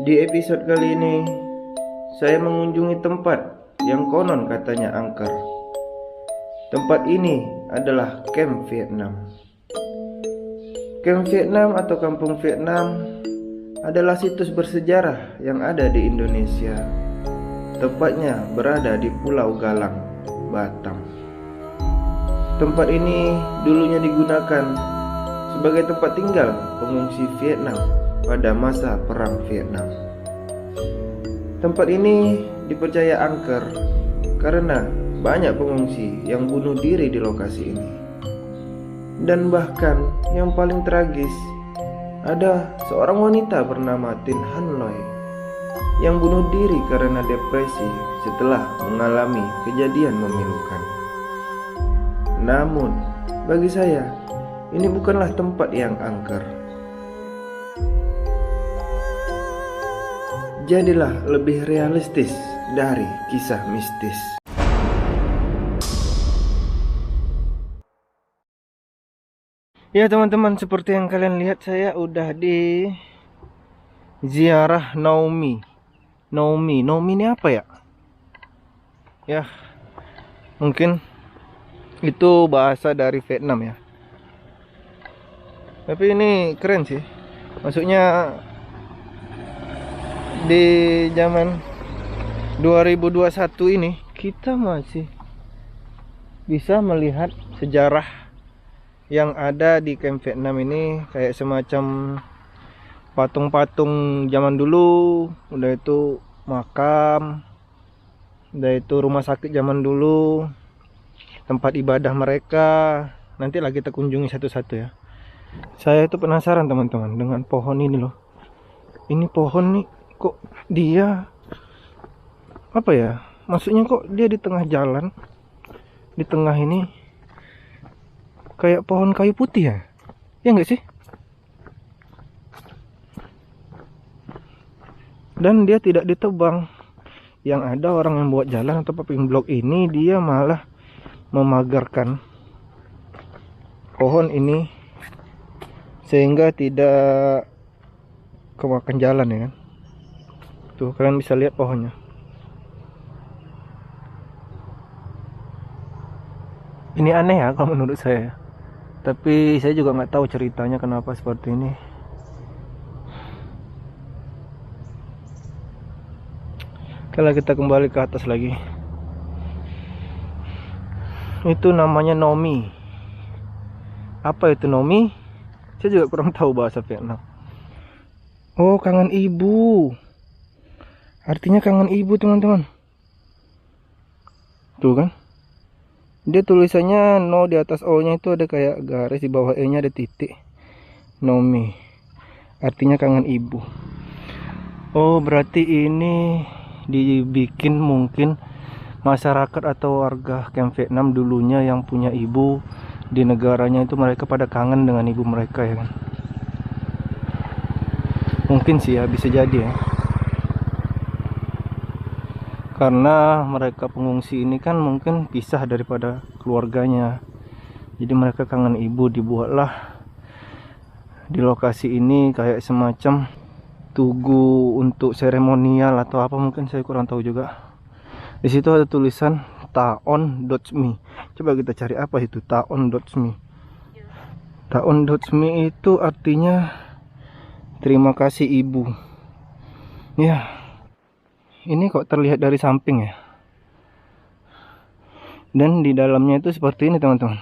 Di episode kali ini, saya mengunjungi tempat yang konon katanya angker. Tempat ini adalah Camp Vietnam. Camp Vietnam atau Kampung Vietnam adalah situs bersejarah yang ada di Indonesia. Tepatnya berada di Pulau Galang, Batam. Tempat ini dulunya digunakan sebagai tempat tinggal pengungsi Vietnam pada masa Perang Vietnam. Tempat ini dipercaya angker karena banyak pengungsi yang bunuh diri di lokasi ini. Dan bahkan yang paling tragis, ada seorang wanita bernama Tin Han Loy yang bunuh diri karena depresi setelah mengalami kejadian memilukan. Namun, bagi saya, ini bukanlah tempat yang angker. Jadilah lebih realistis dari kisah mistis. Ya teman-teman, seperti yang kalian lihat, saya udah di ziarah Naomi. Naomi ini apa ya? Ya, mungkin itu bahasa dari Vietnam ya. Tapi ini keren sih. Maksudnya di zaman 2021 ini kita masih bisa melihat sejarah yang ada di Camp Vietnam ini, kayak semacam patung-patung zaman dulu, udah itu makam, udah itu rumah sakit zaman dulu, tempat ibadah mereka. Nanti lagi kita kunjungi satu-satu ya. Saya itu penasaran teman-teman dengan pohon ini loh. Ini pohon nih kok dia apa ya? Maksudnya kok dia di tengah jalan, di tengah ini kayak pohon kayu putih ya? Ya enggak sih? Dan dia tidak ditebang. Yang ada orang yang buat jalan atau paving block ini, dia malah memagarkan pohon ini sehingga tidak kemakan jalan ya kan. Tuh kalian bisa lihat pohonnya. Ini aneh ya kalau menurut saya. Tapi saya juga nggak tahu ceritanya kenapa seperti ini. Kalau kita kembali ke atas lagi, itu namanya Nomi. Apa itu Nomi? Saya juga kurang tahu bahasa Vietnam. Oh, kangen ibu. Artinya kangen ibu teman-teman. Tuh kan, dia tulisannya no, di atas O nya itu ada kayak garis, di bawah E nya ada titik. Nomi artinya kangen ibu. Oh, berarti ini dibikin mungkin masyarakat atau warga Camp Vietnam dulunya yang punya ibu di negaranya itu, mereka pada kangen dengan ibu mereka ya kan. Mungkin sih ya, bisa jadi ya. Karena mereka pengungsi ini kan mungkin pisah daripada keluarganya. Jadi mereka kangen ibu, dibuatlah di lokasi ini kayak semacam tugu untuk seremonial atau apa, mungkin saya kurang tahu juga. Di situ ada tulisan Taon Dotsmi. Coba kita cari apa itu Taon Dotsmi. Taon Dotsmi itu artinya terima kasih ibu. Ya, ini kok terlihat dari samping ya. Dan di dalamnya itu seperti ini teman-teman.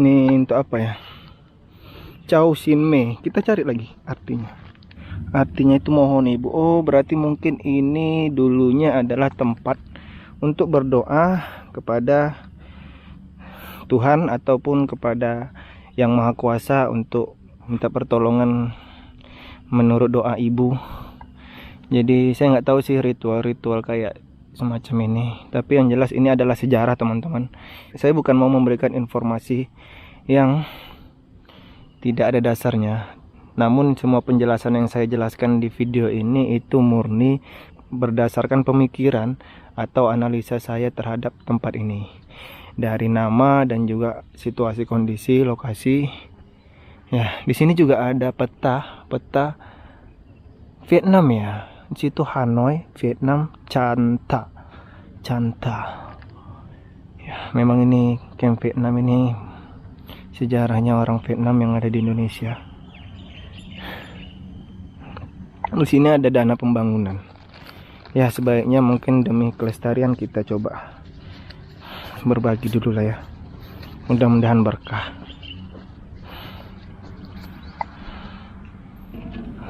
Ini untuk apa ya? Chow Sin Me. Kita cari lagi artinya. Artinya itu mohon ibu. Oh, berarti mungkin ini dulunya adalah tempat untuk berdoa kepada Tuhan ataupun kepada Yang Maha Kuasa untuk minta pertolongan menurut doa ibu. Jadi saya nggak tahu sih ritual-ritual kayak semacam ini. Tapi yang jelas ini adalah sejarah teman-teman. Saya bukan mau memberikan informasi yang tidak ada dasarnya. Namun semua penjelasan yang saya jelaskan di video ini itu murni berdasarkan pemikiran atau analisa saya terhadap tempat ini. dari nama dan juga situasi kondisi lokasi. Ya, di sini juga ada peta Vietnam ya. Di situ Hanoi, Vietnam, Canta. Ya, memang ini camp Vietnam ini sejarahnya orang Vietnam yang ada di Indonesia. Di sini ada dana pembangunan. Ya, sebaiknya mungkin demi kelestarian kita coba berbagi dulu lah ya. Mudah-mudahan berkah.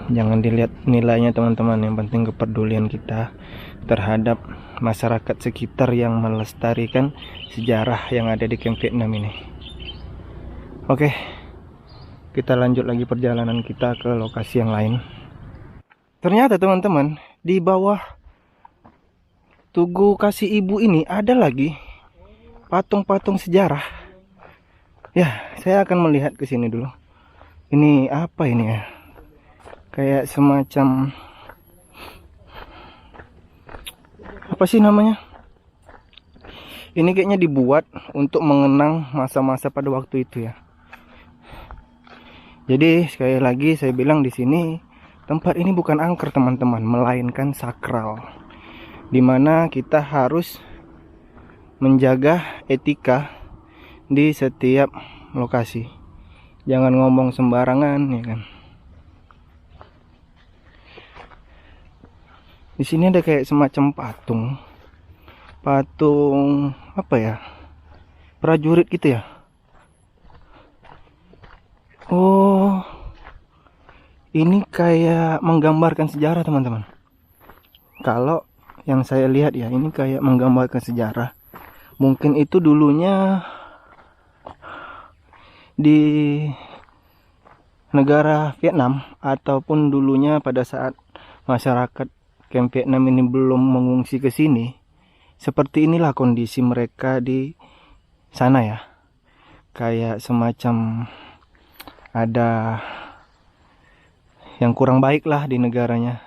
Jangan dilihat nilainya teman-teman, yang penting kepedulian kita terhadap masyarakat sekitar yang melestarikan sejarah yang ada di camp Vietnam ini. Oke, kita lanjut lagi perjalanan kita ke lokasi yang lain. Ternyata teman-teman, di bawah Tugu Kasih Ibu ini ada lagi patung-patung sejarah. Ya, saya akan melihat ke sini dulu. Ini apa ini ya? Kayak semacam apa sih namanya? Ini kayaknya dibuat untuk mengenang masa-masa pada waktu itu ya. Jadi sekali lagi saya bilang di sini tempat ini bukan angker teman-teman, melainkan sakral. Dimana kita harus menjaga etika di setiap lokasi. Jangan ngomong sembarangan ya kan. Di sini ada kayak semacam patung apa ya, prajurit gitu ya. Oh, ini kayak menggambarkan sejarah teman-teman. Kalau yang saya lihat ya, ini kayak menggambarkan sejarah. Mungkin itu dulunya di negara Vietnam, ataupun dulunya pada saat masyarakat camp Vietnam ini belum mengungsi ke sini. Seperti inilah kondisi mereka di sana ya. Kayak semacam ada yang kurang baik lah di negaranya.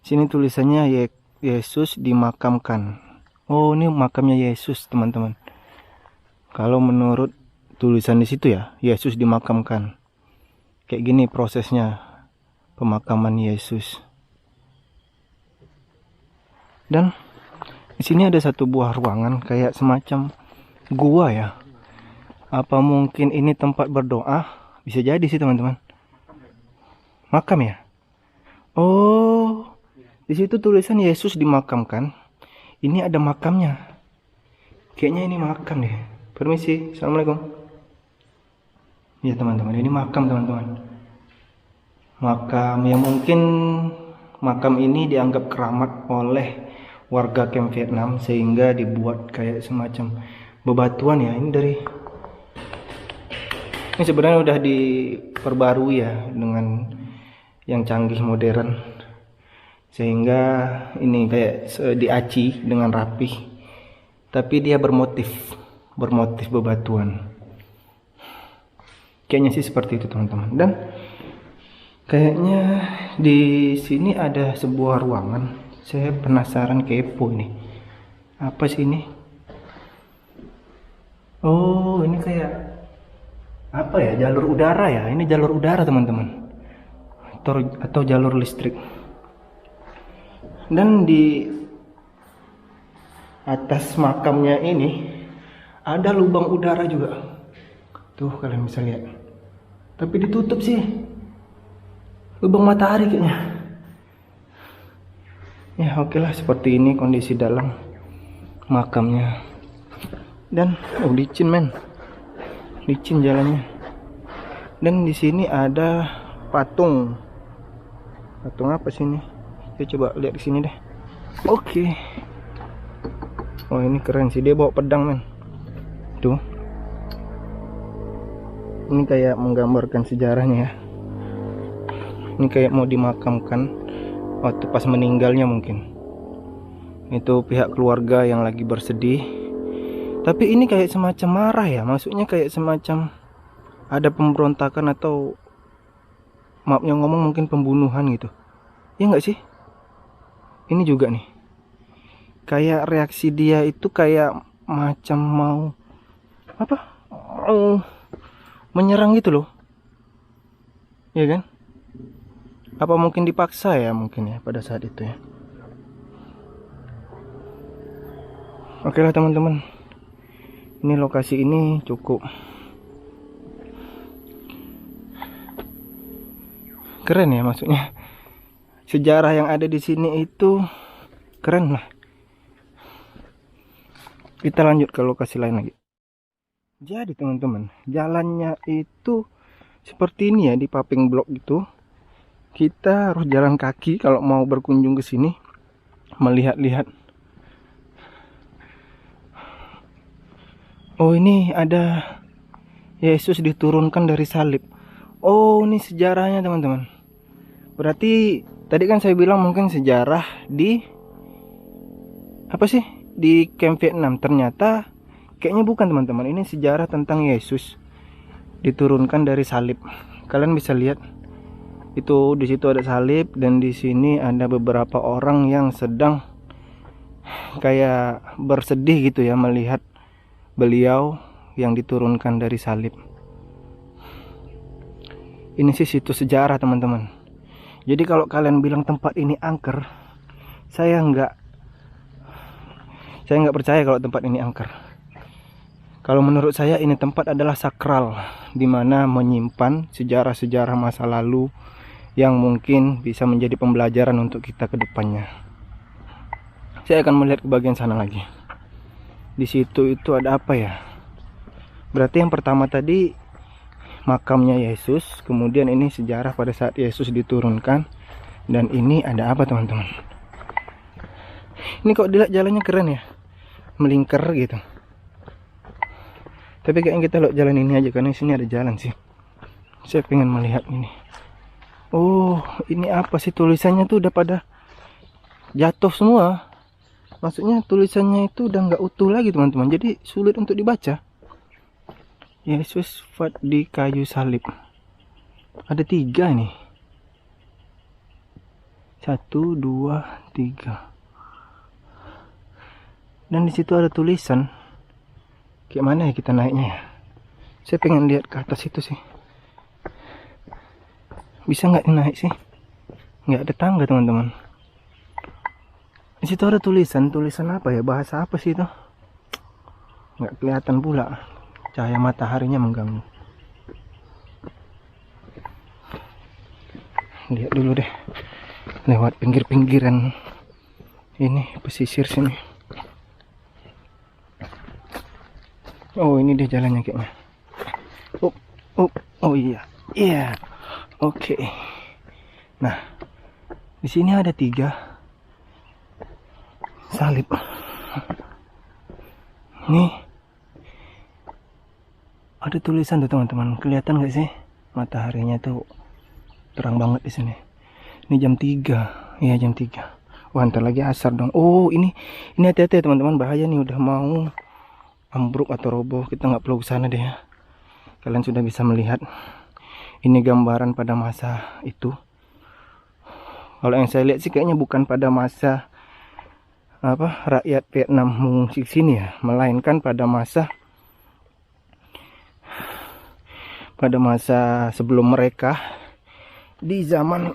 Sini tulisannya Yesus dimakamkan. Oh, ini makamnya Yesus teman-teman. Kalau menurut tulisan di situ ya, Yesus dimakamkan. Kayak gini prosesnya pemakaman Yesus. Dan di sini ada satu buah ruangan kayak semacam gua ya. Apa mungkin ini tempat berdoa? Bisa jadi sih teman-teman. Makam ya. Oh, di situ tulisan Yesus dimakamkan. Ini ada makamnya. Kayaknya ini makam deh. Permisi, assalamualaikum. Ya teman-teman, ini makam teman-teman. Makam yang mungkin makam ini dianggap keramat oleh warga camp Vietnam sehingga dibuat kayak semacam bebatuan ya. Ini sebenarnya udah diperbarui ya dengan yang canggih modern sehingga ini kayak diaci dengan rapih, tapi dia bermotif bebatuan. Kayaknya sih seperti itu teman-teman. Dan kayaknya di sini ada sebuah ruangan. Saya penasaran, kepo ini. Apa sih ini? Oh, ini kayak apa ya? Jalur udara ya. Ini jalur udara teman-teman. Atau jalur listrik. Dan di atas makamnya ini ada lubang udara juga. Tuh kalian bisa lihat. Tapi ditutup sih. Lubang matahari kayaknya. Ya oke lah, seperti ini kondisi dalam makamnya. Dan licin men. Licin jalannya. Dan di sini ada patung. Patung apa sih ini? Kita coba lihat di sini deh. Oke. Oh ini keren sih, dia bawa pedang men. Tuh. Ini kayak menggambarkan sejarahnya ya. Ini kayak mau dimakamkan waktu pas meninggalnya mungkin. Itu pihak keluarga yang lagi bersedih. Tapi ini kayak semacam marah ya. Maksudnya kayak semacam ada pemberontakan atau maaf yang ngomong mungkin pembunuhan gitu. Ya nggak sih? Ini juga nih. kayak reaksi dia itu kayak macam mau apa? Mau menyerang gitu loh. Ya kan? Apa mungkin dipaksa ya mungkin ya pada saat itu ya. Oke lah teman-teman. Ini lokasi ini cukup keren ya, maksudnya sejarah yang ada di sini itu keren lah. Kita lanjut ke lokasi lain lagi. Jadi teman-teman, jalannya itu seperti ini ya, di paving block itu. Kita harus jalan kaki kalau mau berkunjung ke sini, melihat-lihat. Oh, ini ada Yesus diturunkan dari salib. Oh, ini sejarahnya teman-teman. Berarti tadi kan saya bilang mungkin sejarah di apa sih? Di Camp Vietnam. Ternyata kayaknya bukan teman-teman. Ini sejarah tentang Yesus diturunkan dari salib. Kalian bisa lihat itu, di situ ada salib dan di sini ada beberapa orang yang sedang kayak bersedih gitu ya melihat beliau yang diturunkan dari salib. Ini sih situs sejarah teman-teman. Jadi kalau kalian bilang tempat ini angker, saya nggak percaya kalau tempat ini angker. Kalau menurut saya ini tempat adalah sakral, dimana menyimpan sejarah-sejarah masa lalu yang mungkin bisa menjadi pembelajaran untuk kita ke depannya. Saya akan melihat ke bagian sana lagi. Di situ itu ada apa ya? Berarti yang pertama tadi makamnya Yesus, kemudian ini sejarah pada saat Yesus diturunkan, dan ini ada apa teman-teman? Ini kok dilihat jalannya keren ya, melingkar gitu. Tapi kayaknya kita lihat jalan ini aja karena di sini ada jalan sih. Saya pengen melihat ini. Oh, ini apa sih tulisannya tuh udah pada jatuh semua. Maksudnya tulisannya itu udah nggak utuh lagi teman-teman, jadi sulit untuk dibaca. Yesus fat di kayu salib. Ada 3 nih. 1, 2, 3. Dan di situ ada tulisan. Kayak mana ya kita naiknya ya? Saya pengen lihat ke atas itu sih. Bisa nggak naik sih? Nggak ada tangga teman-teman. Di situ ada tulisan apa ya? Bahasa apa sih itu? Nggak kelihatan pula. Cahaya mataharinya mengganggu. Lihat dulu deh. Lewat pinggir-pinggiran ini pesisir sini. Oh, ini dia jalannya kayaknya. Oh iya. Iya. Oke. Nah, di sini ada 3 salib. Nih ada tulisan tuh teman-teman, kelihatan gak sih? Mataharinya tuh terang banget di sini. Ini jam 3, ya jam 3. Wah, ntar lagi asar dong. Oh, ini hati-hati ya teman-teman, bahaya nih, udah mau ambruk atau roboh. Kita nggak perlu ke sana deh ya. Kalian sudah bisa melihat. Ini gambaran pada masa itu. Kalau yang saya lihat sih kayaknya bukan pada masa rakyat Vietnam mengungsi sini ya, melainkan pada masa sebelum mereka, di zaman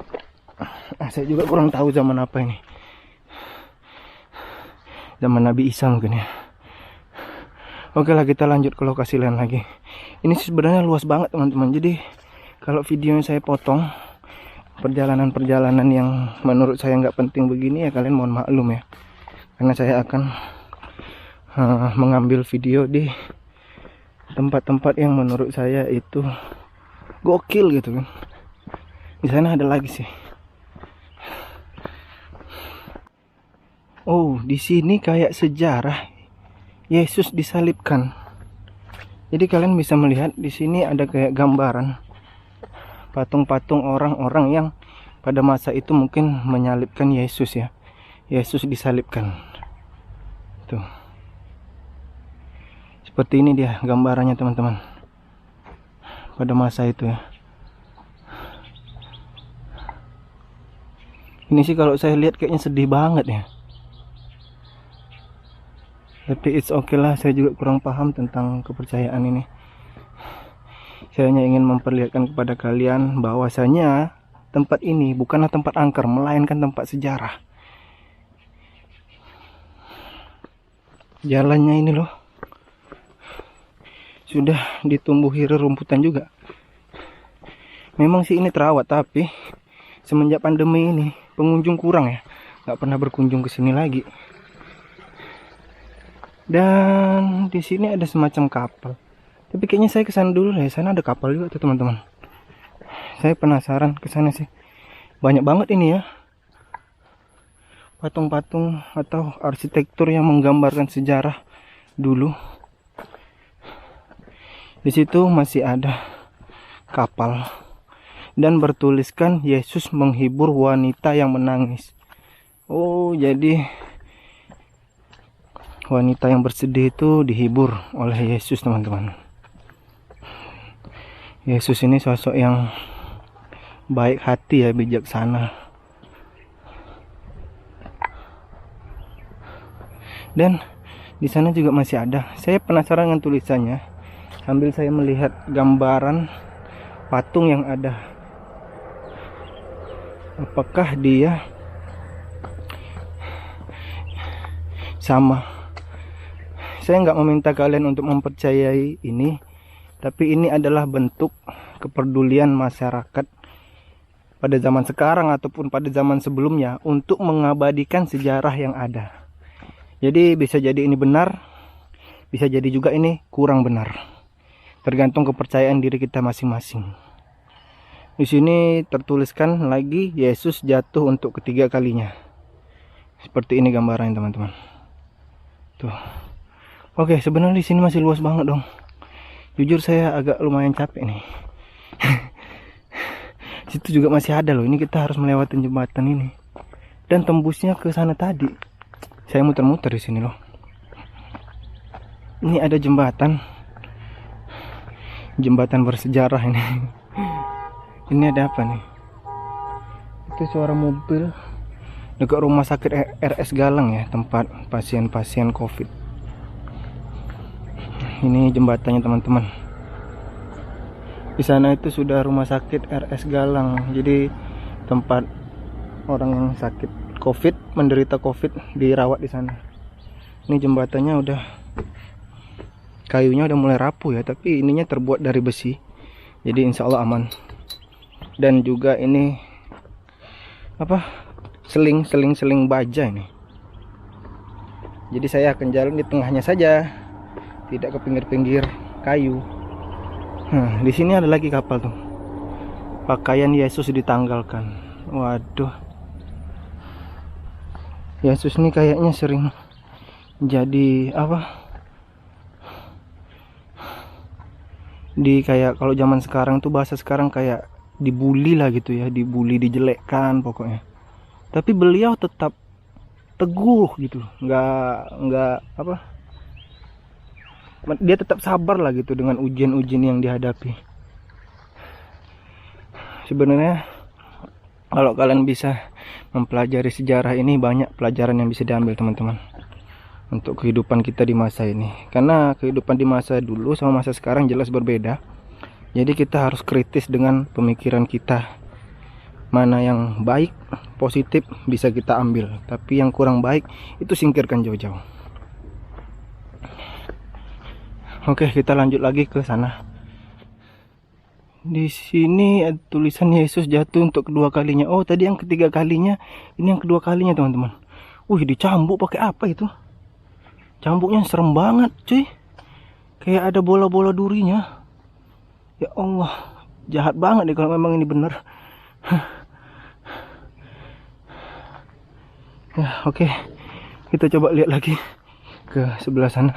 saya juga kurang tahu zaman apa ini, zaman Nabi Isa mungkin ya. Oke lah, kita lanjut ke lokasi lain lagi. Ini sebenarnya luas banget teman-teman, jadi kalau videonya saya potong perjalanan-perjalanan yang menurut saya nggak penting begini ya, kalian mohon maklum ya, karena saya akan mengambil video di tempat-tempat yang menurut saya itu gokil gitu kan. Di sana ada lagi sih. Oh, di sini kayak sejarah Yesus disalibkan. Jadi kalian bisa melihat di sini ada kayak gambaran patung-patung orang-orang yang pada masa itu mungkin menyalibkan Yesus ya. Yesus disalibkan. Tuh. Seperti ini dia gambarannya teman-teman. Pada masa itu ya. Ini sih kalau saya lihat kayaknya sedih banget ya. Tapi it's okay lah, saya juga kurang paham tentang kepercayaan ini. Saya hanya ingin memperlihatkan kepada kalian bahwasanya tempat ini bukanlah tempat angker, melainkan tempat sejarah. Jalannya ini loh, sudah ditumbuhi rerumputan juga. Memang sih ini terawat, tapi semenjak pandemi ini pengunjung kurang ya, nggak pernah berkunjung ke sini lagi. Dan di sini ada semacam kapal. Tapi kayaknya saya kesana dulu ya. Sana ada kapal juga tuh teman-teman. Saya penasaran kesana sih. Banyak banget ini ya, patung-patung atau arsitektur yang menggambarkan sejarah dulu. Di situ masih ada kapal dan bertuliskan Yesus menghibur wanita yang menangis. Oh, jadi wanita yang bersedih itu dihibur oleh Yesus, teman-teman. Yesus ini sosok yang baik hati ya, bijaksana. Dan di sana juga masih ada. Saya penasaran dengan tulisannya sambil saya melihat gambaran patung yang ada. Apakah dia sama? Saya nggak meminta kalian untuk mempercayai ini, tapi ini adalah bentuk kepedulian masyarakat pada zaman sekarang ataupun pada zaman sebelumnya untuk mengabadikan sejarah yang ada. Jadi bisa jadi ini benar, bisa jadi juga ini kurang benar. Tergantung kepercayaan diri kita masing-masing. Di sini tertuliskan lagi Yesus jatuh untuk ketiga kalinya. Seperti ini gambarannya, teman-teman. Tuh. Oke, sebenarnya di sini masih luas banget dong. Jujur saya agak lumayan capek nih. Situ juga masih ada loh. Ini kita harus melewati jembatan ini. Dan tembusnya ke sana tadi. Saya muter-muter di sini loh. Ini ada jembatan. Jembatan bersejarah ini. Ini ada apa nih? Itu suara mobil dekat rumah sakit RS Galang ya, tempat pasien-pasien COVID. Ini jembatannya, teman-teman. Di sana itu sudah rumah sakit RS Galang. Jadi tempat orang yang sakit COVID, menderita COVID dirawat di sana. Ini jembatannya udah, kayunya udah mulai rapuh ya, tapi ininya terbuat dari besi. Jadi insya Allah aman. Dan juga ini apa? Seling baja ini. Jadi saya akan jalan di tengahnya saja, tidak ke pinggir-pinggir kayu. Nah, di sini ada lagi kapal tuh. Pakaian Yesus ditanggalkan. Waduh. Yesus ini kayaknya sering jadi apa? Di kayak kalau zaman sekarang tuh, bahasa sekarang kayak dibully lah gitu ya, dibully, dijelekkan pokoknya. Tapi beliau tetap teguh gitu, nggak apa? Dia tetap sabar lah gitu dengan ujian-ujian yang dihadapi. Sebenarnya kalau kalian bisa mempelajari sejarah ini, banyak pelajaran yang bisa diambil, teman-teman, untuk kehidupan kita di masa ini. Karena kehidupan di masa dulu sama masa sekarang jelas berbeda. Jadi kita harus kritis dengan pemikiran kita. Mana yang baik, positif bisa kita ambil, tapi yang kurang baik itu singkirkan jauh-jauh. Oke, kita lanjut lagi ke sana. Di sini ada tulisan Yesus jatuh untuk kedua kalinya. Oh, tadi yang ketiga kalinya, ini yang kedua kalinya, teman-teman. Dicambuk pakai apa itu? Cambuknya serem banget, cuy. Kayak ada bola-bola durinya. Ya Allah, jahat banget deh kalau memang ini benar. Ya, oke. Kita coba lihat lagi ke sebelah sana.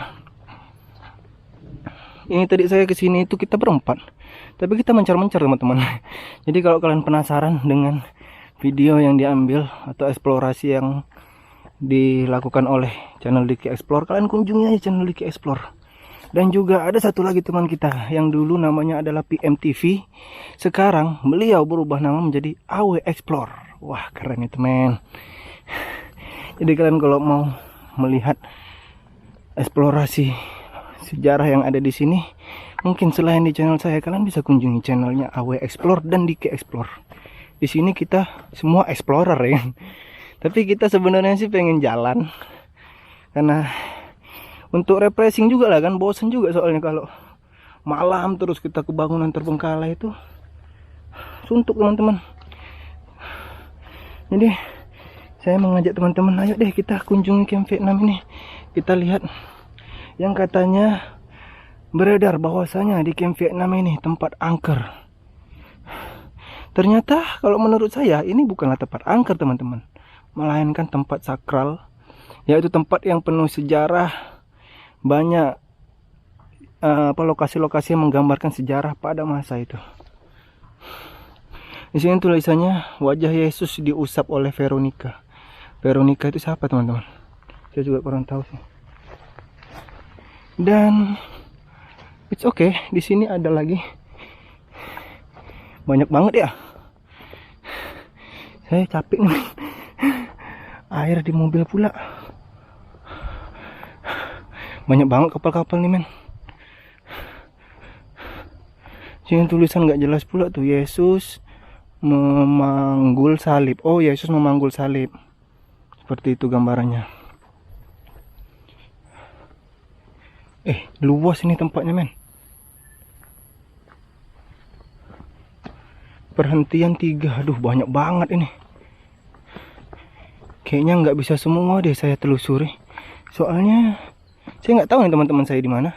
Ini tadi saya kesini itu kita berempat, tapi kita mencar-mencar, teman-teman. Jadi kalau kalian penasaran dengan video yang diambil atau eksplorasi yang dilakukan oleh channel Diki Explore, kalian kunjungi aja channel Diki Explore. Dan juga ada satu lagi teman kita yang dulu namanya adalah PMTV, sekarang beliau berubah nama menjadi AW Explore. Wah, keren itu, men. Jadi kalian kalau mau melihat eksplorasi sejarah yang ada di sini, mungkin selain di channel saya, kalian bisa kunjungi channelnya AW Explore dan Diki Explore. Di sini kita semua explorer ya. Tapi kita sebenarnya sih pengen jalan, karena untuk refreshing juga lah kan, bosen juga soalnya kalau malam terus kita ke bangunan terbengkalai itu suntuk teman-teman. Jadi saya mengajak teman-teman, ayo deh kita kunjungi camp Vietnam ini. Kita lihat yang katanya beredar bahwasanya di camp Vietnam ini tempat angker. Ternyata kalau menurut saya ini bukanlah tempat angker teman-teman, melainkan tempat sakral, yaitu tempat yang penuh sejarah. Banyak lokasi-lokasi yang menggambarkan sejarah pada masa itu. Di sini tulisannya wajah Yesus diusap oleh Veronica. Veronica itu siapa teman-teman? Saya juga kurang tahu sih. Dan it's okay, di sini ada lagi banyak banget ya. Saya capek nih. Air di mobil pula. Banyak banget kapal-kapal nih men. Sini tulisan nggak jelas pula tuh, Yesus memanggul salib. Oh, Yesus memanggul salib. Seperti itu gambarannya. Luas ini tempatnya men. Perhentian 3. Aduh, banyak banget ini. Kayaknya nggak bisa semua deh saya telusuri. Soalnya saya nggak tahu nih teman-teman saya di mana.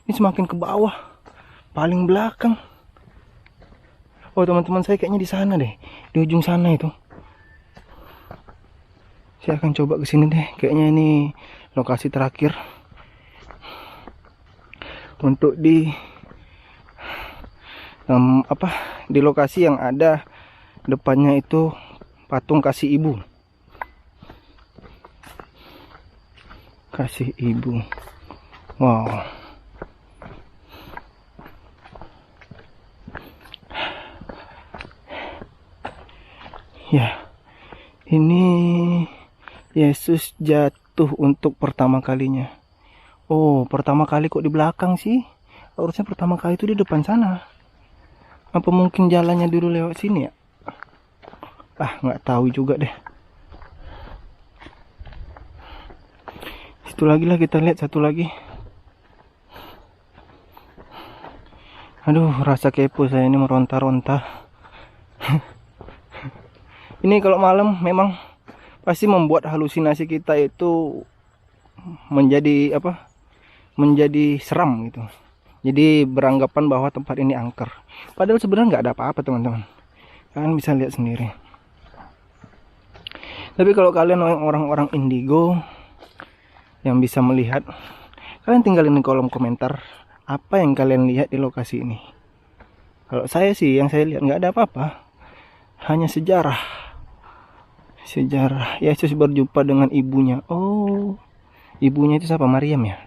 Ini semakin ke bawah, paling belakang. Oh, teman-teman saya kayaknya di sana deh, di ujung sana itu. Saya akan coba ke sini deh. Kayaknya ini lokasi terakhir untuk di di lokasi yang ada depannya itu patung kasih ibu. Kasih ibu. Wow. Ya, ini Yesus jatuh untuk pertama kalinya. Oh, pertama kali kok di belakang sih? Harusnya pertama kali itu di depan sana. Apa mungkin jalannya dulu lewat sini ya? Nggak tahu juga deh. Situ lagi lah, kita lihat satu lagi. Aduh, rasa kepo saya ini meronta-ronta. Ini kalau malam memang pasti membuat halusinasi kita itu menjadi menjadi seram gitu. Jadi beranggapan bahwa tempat ini angker. Padahal sebenarnya nggak ada apa-apa teman-teman. Kalian bisa lihat sendiri. Tapi kalau kalian orang-orang indigo yang bisa melihat, kalian tinggalin di kolom komentar apa yang kalian lihat di lokasi ini. Kalau saya sih yang saya lihat nggak ada apa-apa, hanya sejarah. Sejarah Yesus berjumpa dengan ibunya. Oh, ibunya itu siapa? Maryam ya?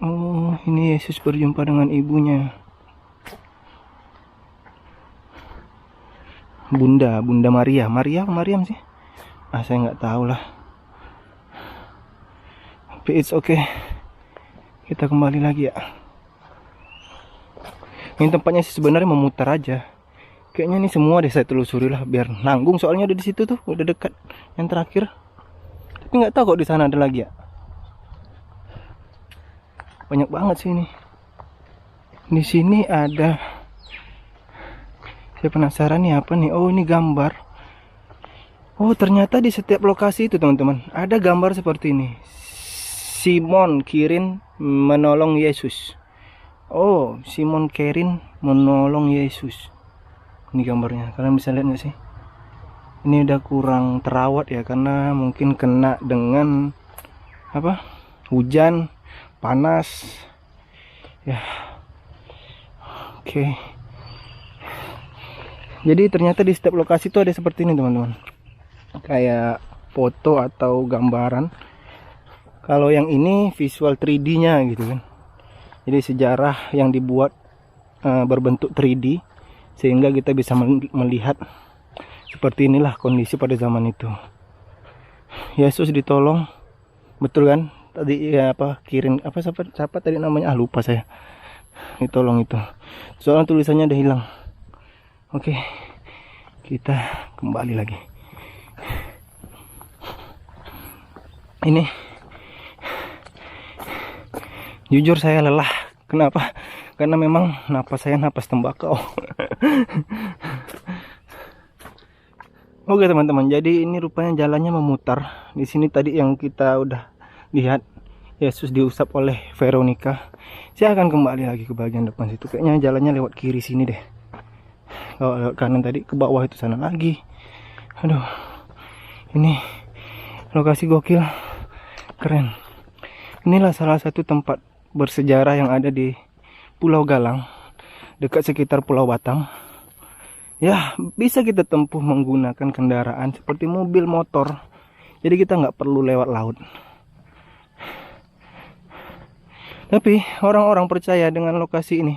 Oh, ini Yesus berjumpa dengan ibunya. Bunda Maria. Maria apa Maryam sih? Saya nggak tahu lah. Tapi it's okay. Kita kembali lagi ya. Ini tempatnya sih sebenarnya memutar aja. Kayaknya ini semua deh saya telusuri lah biar nanggung, soalnya udah di situ tuh, udah dekat yang terakhir. Tapi nggak tahu kok di sana ada lagi ya. Banyak banget sih ini. Di sini ada. Saya penasaran nih apa nih? Oh, ini gambar. Oh, ternyata di setiap lokasi itu teman-teman ada gambar seperti ini. Simon Kirin menolong Yesus. Oh, Simon Kirin menolong Yesus. Ini gambarnya, kalian bisa lihat nggak sih? Ini udah kurang terawat ya, karena mungkin kena dengan hujan, panas ya. Oke. Jadi ternyata di setiap lokasi itu ada seperti ini teman-teman, kayak foto atau gambaran. Kalau yang ini visual 3D nya gitu kan. Jadi sejarah yang dibuat berbentuk 3D, sehingga kita bisa melihat seperti inilah kondisi pada zaman itu. Yesus ditolong, betul kan? Tadi ya apa kirim apa siapa tadi namanya, lupa saya. Ditolong itu. Soalnya tulisannya udah hilang. Oke, kita kembali lagi. Ini jujur saya lelah. Kenapa? Karena memang napas saya napas tembakau. Oke teman-teman, jadi ini rupanya jalannya memutar. Di sini tadi yang kita udah lihat Yesus diusap oleh Veronica. Saya akan kembali lagi ke bagian depan situ. Kayaknya jalannya lewat kiri sini deh. Kalau lewat kanan tadi ke bawah itu sana lagi. Aduh, ini lokasi gokil, keren. Inilah salah satu tempat bersejarah yang ada di Pulau Galang, dekat sekitar Pulau Batang. Ya, bisa kita tempuh menggunakan kendaraan seperti mobil, motor. Jadi kita nggak perlu lewat laut. Tapi orang-orang percaya dengan lokasi ini.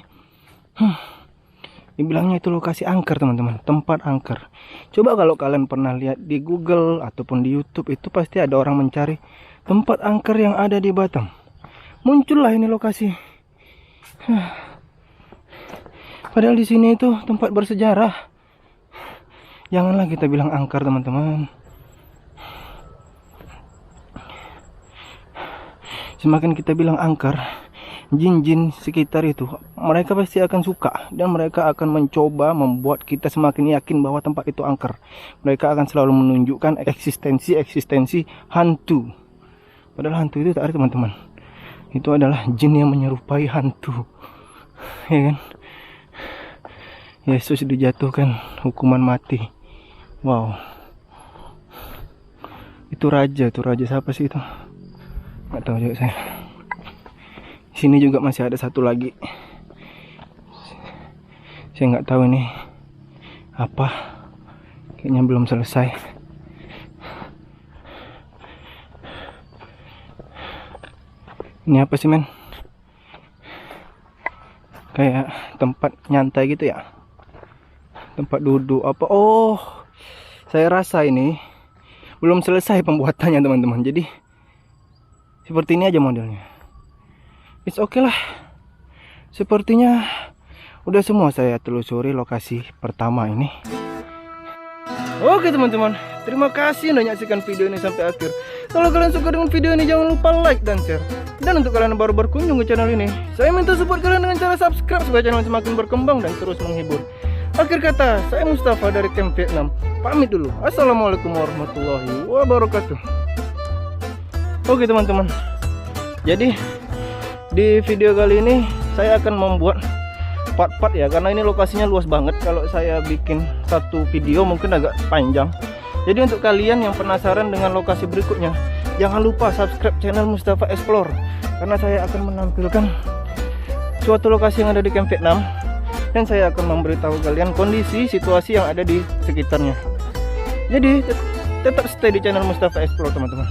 Dibilangnya itu lokasi angker teman-teman, tempat angker. Coba kalau kalian pernah lihat di Google ataupun di YouTube, itu pasti ada orang mencari tempat angker yang ada di Batam. Muncullah ini lokasi. Padahal di sini itu tempat bersejarah. Janganlah kita bilang angker teman-teman. Semakin kita bilang angker, jin-jin sekitar itu mereka pasti akan suka, dan mereka akan mencoba membuat kita semakin yakin bahwa tempat itu angker. Mereka akan selalu menunjukkan eksistensi hantu. Padahal hantu itu tak ada teman-teman. Itu adalah jin yang menyerupai hantu. Ya kan? Yesus dijatuhkan hukuman mati. Wow. Itu raja siapa sih itu? Nggak tahu juga saya. Sini juga masih ada satu lagi. Saya nggak tahu ini apa. Kayaknya belum selesai. Ini apa sih men? Kayak tempat nyantai gitu ya. Tempat duduk apa? Oh, saya rasa ini belum selesai pembuatannya teman-teman. Jadi seperti ini aja modelnya. It's okay lah. Sepertinya udah semua saya telusuri lokasi pertama ini. Oke teman-teman, terima kasih udah menyaksikan video ini sampai akhir. Kalau kalian suka dengan video ini, jangan lupa like dan share. Dan untuk kalian yang baru berkunjung ke channel ini, saya minta support kalian dengan cara subscribe supaya channel semakin berkembang dan terus menghibur. Akhir kata, saya Mustafa dari Camp Vietnam. Pamit dulu. Assalamualaikum warahmatullahi wabarakatuh. Oke teman-teman, jadi di video kali ini saya akan membuat part-part ya, karena ini lokasinya luas banget. Kalau saya bikin satu video mungkin agak panjang. Jadi untuk kalian yang penasaran dengan lokasi berikutnya, jangan lupa subscribe channel Mustafa Explore, karena saya akan menampilkan suatu lokasi yang ada di Camp Vietnam, dan saya akan memberitahu kalian kondisi situasi yang ada di sekitarnya. Jadi tetap stay di channel Mustafa Explore teman-teman.